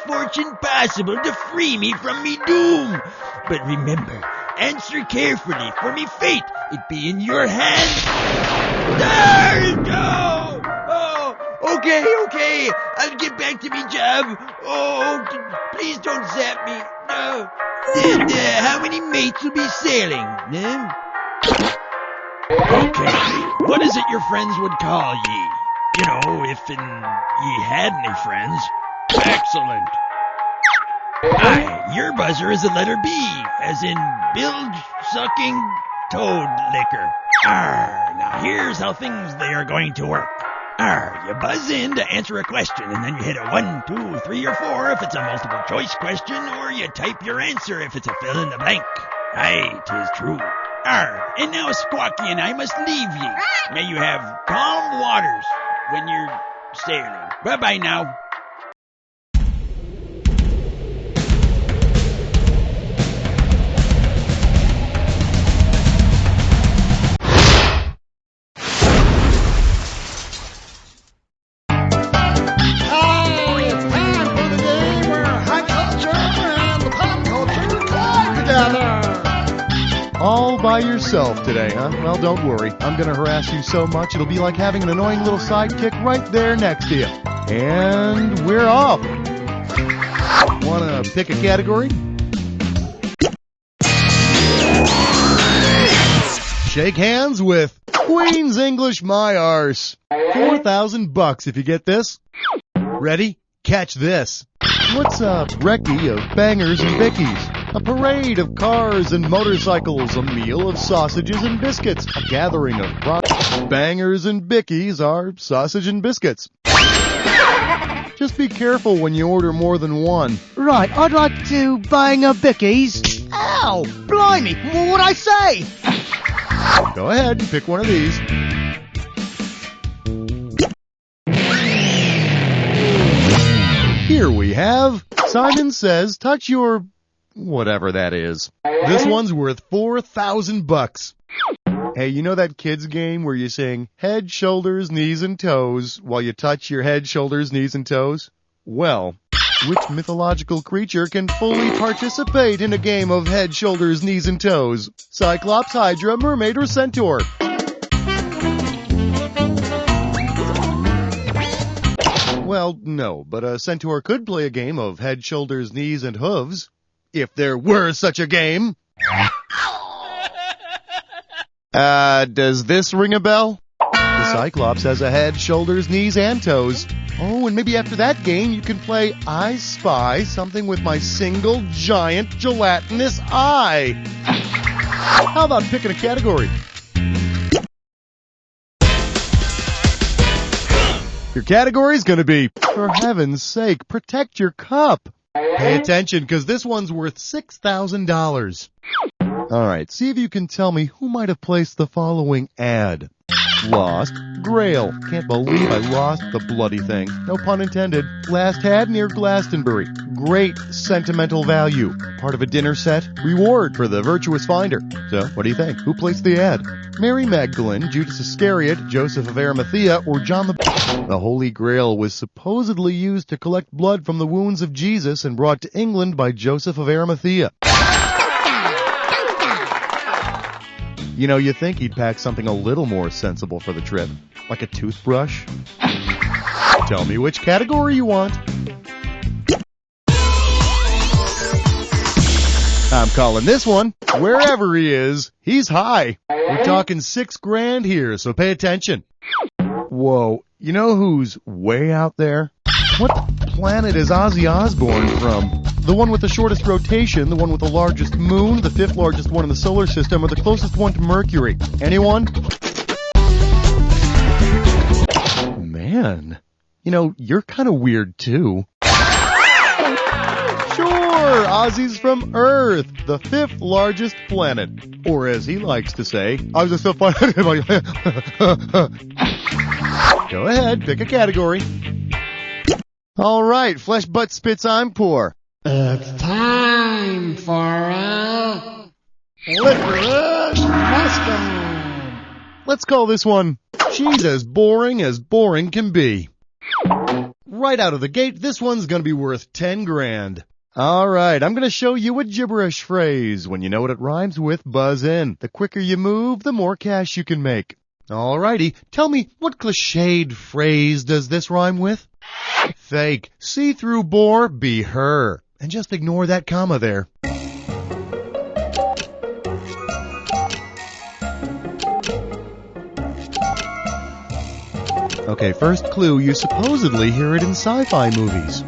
misfortune possible to free me from me doom. But remember, answer carefully, for me fate, it be in your hands. No! Oh, okay, I'll get back to me job. Oh, please don't zap me. No. And how many mates will be sailing? Okay, what is it your friends would call ye? You know, if ye had any friends. Excellent. Aye, your buzzer is the letter B, as in bilge-sucking toad liquor. Now here's how things they are going to work. You buzz in to answer a question, and then you hit a 1, 2, 3, or 4 if it's a multiple choice question, or you type your answer if it's a fill in the blank. Aye, 'tis true. And now Squawky and I must leave ye. May you have calm waters when you're sailing. Bye-bye now. All by yourself today, huh? Well, don't worry. I'm going to harass you so much it'll be like having an annoying little sidekick right there next to you. And we're off. Want to pick a category? Shake hands with Queen's English My Arse. $4,000 if you get this. Ready? Catch this. What's a brekkie of bangers and bickies? A parade of cars and motorcycles, a meal of sausages and biscuits, a gathering of bangers and bickies are sausage and biscuits. Just be careful when you order more than one. Right, I'd like to bang a bickies. Ow! Blimey, what'd I say? Go ahead and pick one of these. Here we have Simon Says Touch Your... whatever that is. This one's worth $4,000. Hey, you know that kids game where you sing head, shoulders, knees, and toes while you touch your head, shoulders, knees, and toes? Well, which mythological creature can fully participate in a game of head, shoulders, knees, and toes? Cyclops, Hydra, Mermaid, or Centaur? Well, no, but a centaur could play a game of head, shoulders, knees, and hooves. If there were such a game. Does this ring a bell? The Cyclops has a head, shoulders, knees, and toes. Oh, and maybe after that game you can play I Spy Something with My Single Giant Gelatinous Eye. How about picking a category? Your category's gonna be, for heaven's sake, protect your cup. Pay attention, because this one's worth $6,000. Alright, see if you can tell me who might have placed the following ad. Lost Grail. Can't believe I lost the bloody thing. No pun intended. Last had near Glastonbury. Great sentimental value. Part of a dinner set. Reward for the virtuous finder. So, what do you think? Who placed the ad? Mary Magdalene, Judas Iscariot, Joseph of Arimathea, or John the... The Holy Grail was supposedly used to collect blood from the wounds of Jesus and brought to England by Joseph of Arimathea. You know, you'd think he'd pack something a little more sensible for the trip, like a toothbrush. Tell me which category you want. I'm calling this one, wherever he is, he's high. We're talking $6,000 here, so pay attention. Whoa, you know who's way out there? What planet is Ozzy Osbourne from? The one with the shortest rotation, the one with the largest moon, the 5th largest one in the solar system, or the closest one to Mercury? Anyone? Man, you know, you're kind of weird too. Sure, Ozzy's from Earth, the 5th largest planet. Or as he likes to say, I was just so fun. Go ahead, pick a category. All right, flesh, butt, spits, I'm poor. It's time for a licorice mustard. Let's call this one, she's as boring can be. Right out of the gate, this one's gonna be worth 10 grand. Alright, I'm gonna show you a gibberish phrase. When you know what it rhymes with, buzz in. The quicker you move, the more cash you can make. Alrighty, tell me, what cliched phrase does this rhyme with? Fake. See-through bore, be her. And just ignore that comma there. Okay, first clue, you supposedly hear it in sci-fi movies.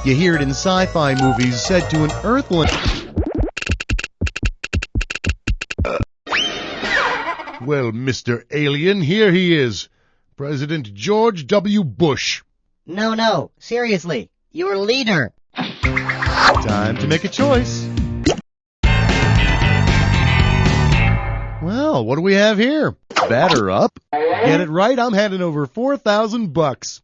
You hear it in sci-fi movies said to an Earthling. Well, Mr. Alien, here he is. President George W. Bush. No, seriously, your leader. Time to make a choice. Well, what do we have here? Batter up. Get it right, I'm handing over $4,000.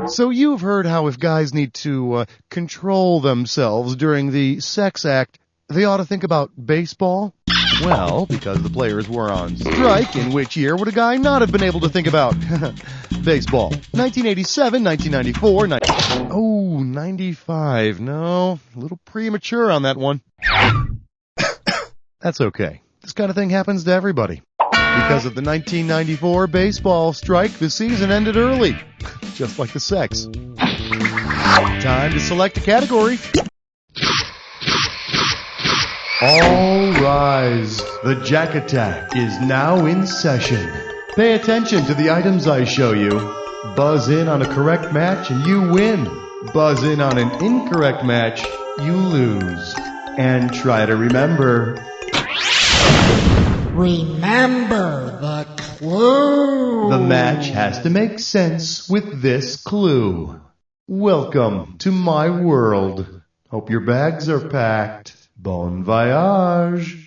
So you've heard how if guys need to control themselves during the sex act, they ought to think about baseball? Well, because the players were on strike, in which year would a guy not have been able to think about baseball? 1987, 1994, 95. No, a little premature on that one. That's okay. This kind of thing happens to everybody. Because of the 1994 baseball strike, the season ended early. Just like the sex. Time to select a category. All rise. The Jack Attack is now in session. Pay attention to the items I show you. Buzz in on a correct match and you win. Buzz in on an incorrect match, you lose. And try to remember. Remember the clue. The match has to make sense with this clue. Welcome to my world. Hope your bags are packed. Bon voyage.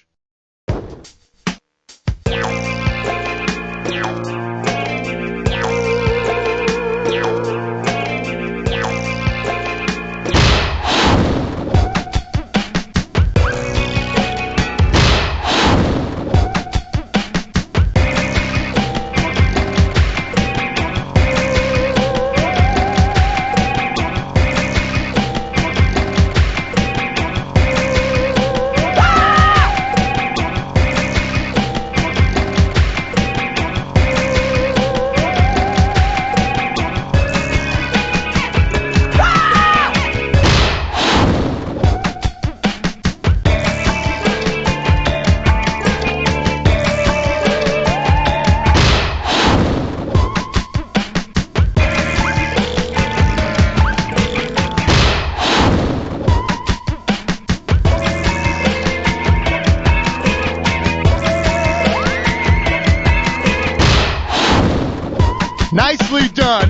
Nicely done,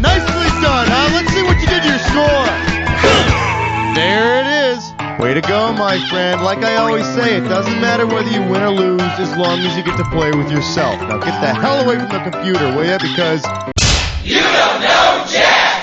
huh? Let's see what you did to your score. There it is. Way to go, my friend. Like I always say, it doesn't matter whether you win or lose as long as you get to play with yourself. Now get the hell away from the computer, will ya? Because you don't know Jack!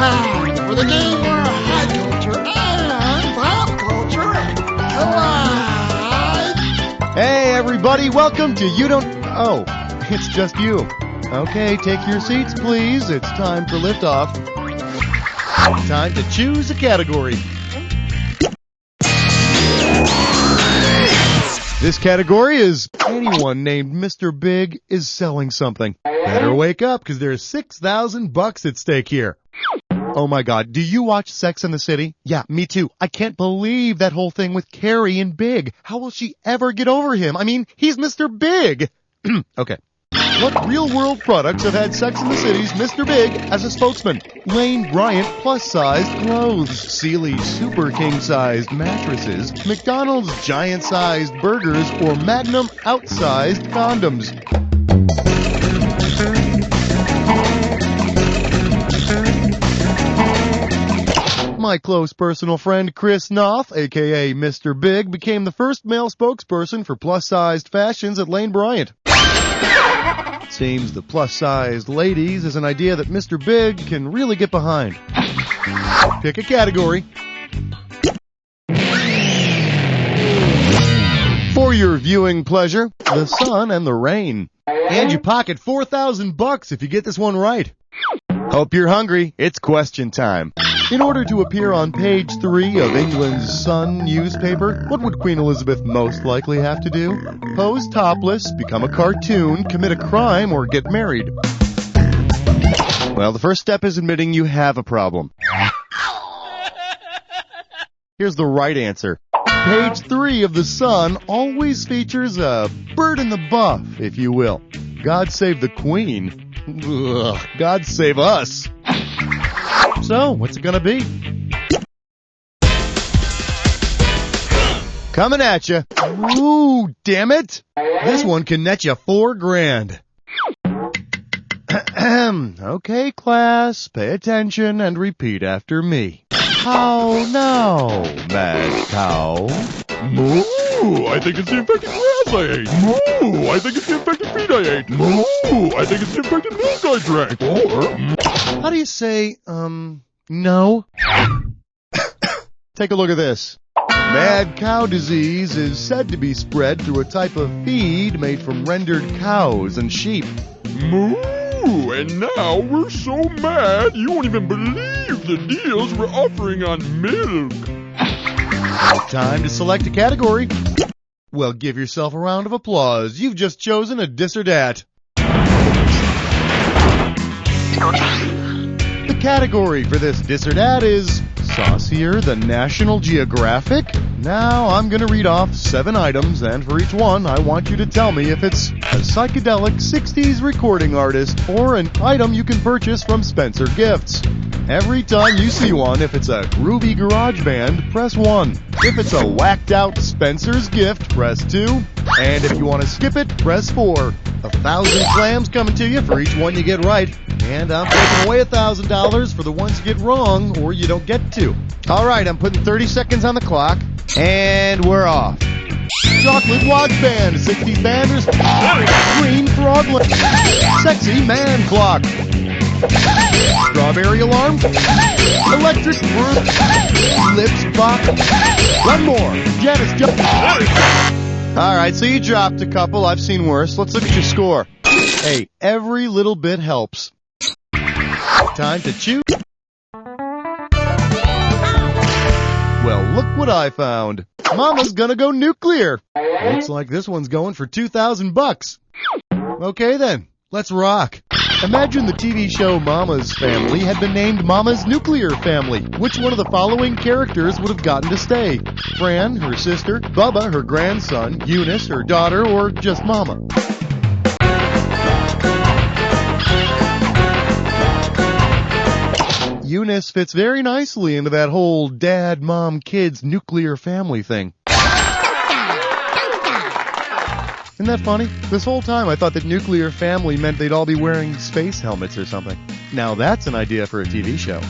Time for the game where high culture and pop culture collide. hey, everybody, welcome to You Don't... Oh, it's just you. Okay, take your seats, please. It's time for Liftoff. Time to choose a category. This category is anyone named Mr. Big is selling something. Better wake up, because there's $6,000 at stake here. Oh my God, do you watch Sex and the City? Yeah, me too. I can't believe that whole thing with Carrie and Big. How will she ever get over him? I mean, he's Mr. Big. Okay. What real-world products have had Sex and the City's Mr. Big as a spokesman? Lane Bryant plus-sized clothes, Sealy's super king-sized mattresses, McDonald's giant-sized burgers, or Magnum outsized condoms. My close personal friend Chris Knopf, aka Mr. Big, became the first male spokesperson for plus-sized fashions at Lane Bryant. Seems the plus-sized ladies is an idea that Mr. Big can really get behind. Pick a category. For your viewing pleasure, the sun and the rain. And you pocket $4,000 if you get this one right. Hope you're hungry. It's question time. In order to appear on page 3 of England's Sun newspaper, what would Queen Elizabeth most likely have to do? Pose topless, become a cartoon, commit a crime, or get married? Well, the first step is admitting you have a problem. Here's the right answer. Page 3 of the Sun always features a bird in the buff, if you will. God save the Queen. Ugh, God save us. So, what's it gonna be? Coming at you. Ooh, damn it. This one can net you $4,000. Okay, class, pay attention and repeat after me. How now, mad cow? Moo! I think it's the infected grass I ate. Moo! I think it's the infected feed I ate. Moo! I think it's the infected milk I drank. Or... How do you say, no? Take a look at this. Mad cow disease is said to be spread through a type of feed made from rendered cows and sheep. Moo! And now we're so mad you won't even believe the deals we're offering on milk. Time to select a category. Well, give yourself a round of applause. You've just chosen a dis or dat. The category for this dis or dat is Saucier than National Geographic. Now I'm going to read off 7 items, and for each one, I want you to tell me if it's a psychedelic 60s recording artist or an item you can purchase from Spencer Gifts. Every time you see one, if it's a groovy garage band, press 1. If it's a whacked out Spencer's Gift, press 2. And if you want to skip it, press 4. 1,000 clams coming to you for each one you get right. And I'm taking away $1,000 for the ones you get wrong or you don't get to. All right, I'm putting 30 seconds on the clock. And we're off. Chocolate Watch Band, 60s banders, Green Froglet, Sexy Man Clock, Strawberry Alarm, Electric Bird, Lips Box, one more, Janice Joplin. Alright, so you dropped a couple, I've seen worse. Let's look at your score. Hey, every little bit helps. Time to choose. Well, look what I found. Mama's gonna go nuclear. Looks like this one's going for $2,000. Okay then, let's rock. Imagine the TV show Mama's Family had been named Mama's Nuclear Family. Which one of the following characters would have gotten to stay? Fran, her sister, Bubba, her grandson, Eunice, her daughter, or just Mama? Eunice fits very nicely into that whole dad, mom, kids, nuclear family thing. Isn't that funny? This whole time I thought that nuclear family meant they'd all be wearing space helmets or something. Now that's an idea for a TV show.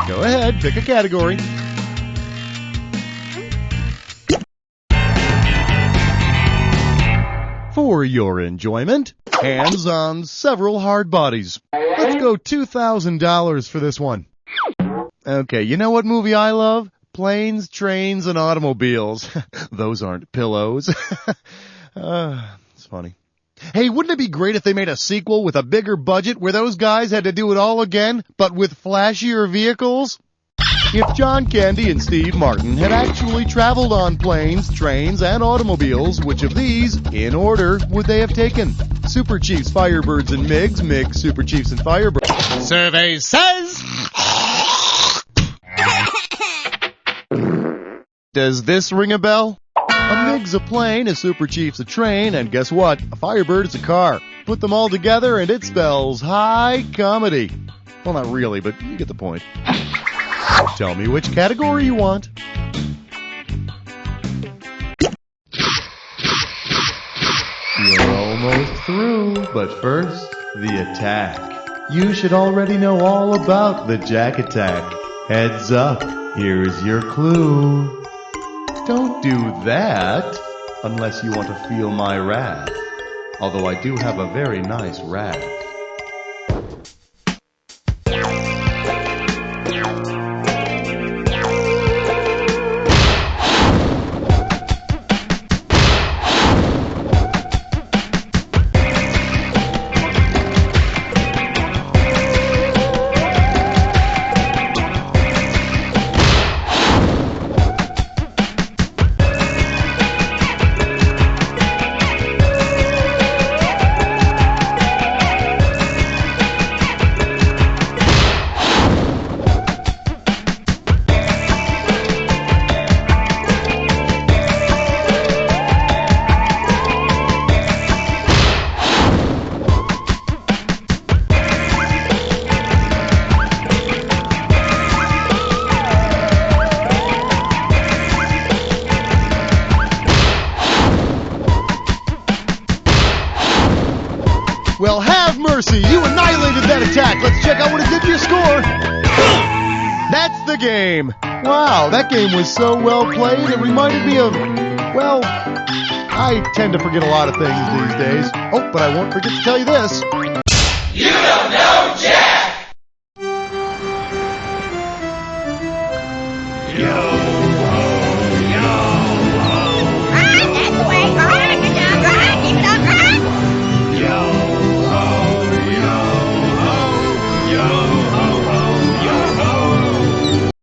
Go ahead, pick a category. For your enjoyment, hands on several hard bodies. Let's go $2,000 for this one. Okay, you know what movie I love? Planes, Trains, and Automobiles. Those aren't pillows. It's funny. Hey, wouldn't it be great if they made a sequel with a bigger budget where those guys had to do it all again, but with flashier vehicles? If John Candy and Steve Martin had actually traveled on planes, trains, and automobiles, which of these, in order, would they have taken? Super Chiefs, Firebirds, and MiGs, MiGs, Super Chiefs, and Firebirds. Survey says... Does this ring a bell? A MiG's a plane, a Super Chief's a train, and guess what? A Firebird is a car. Put them all together and it spells high comedy. Well, not really, but you get the point. Tell me which category you want. You're almost through, but first, the attack. You should already know all about the Jack Attack. Heads up, here's your clue. Don't do that unless you want to feel my wrath. Although I do have a very nice rat. Well, have mercy. You annihilated that attack. Let's check out what it did to your score. That's the game. Wow, that game was so well played. It reminded me of, well, I tend to forget a lot of things these days. Oh, but I won't forget to tell you this. You don't know Jack! Yo.